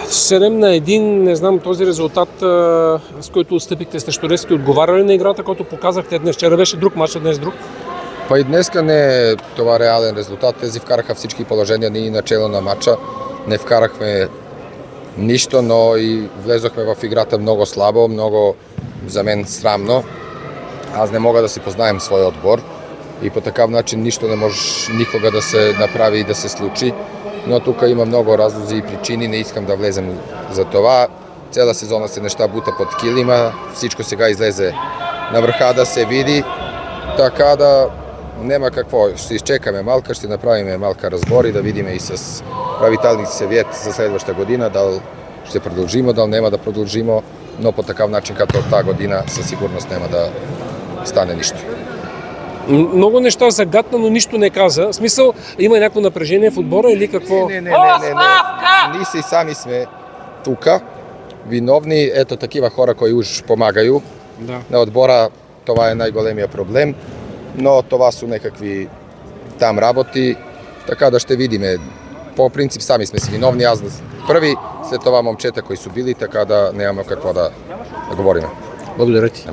7-1, не знам този резултат, с който отстъпихте срещу Левски, отговаря ли на играта, който показахте днес? Вчера беше друг мач, а днес друг? Па и днеска не е това реален резултат. Тези вкараха всички положения, ние начало на матча не вкарахме нищо, но и влезохме в играта много слабо, много за мен срамно. Аз не мога да си познаем своя отбор и по такъв начин нищо не може никога да се направи и да се случи. Но тук има много разлози и причини, не искам да влезем за това. Цела сезона се неща бута под килима, всичко сега излезе на върха да се види, така да нема какво. Ще изчекаме малка, ще направим малка разбори, да видим и с правителник съвет за следваща година, дали ще продължимо, дали няма да продължимо, но по такъв начин, като тази година, със сигурност няма да стане нищо. Много неща загатна, но нищо не каза. В смисъл, има някакво напрежение в отбора или какво? Не. Ние си сами сме тук, виновни, ето такива хора, които уж помагaju на отбора, това е най-големия проблем, но това са някакви там работи, така да ще видиме. По принцип сами сме си виновни, аз първи, след това момчета, които са били, така да нямаме какво да говорим. Благодаря ти.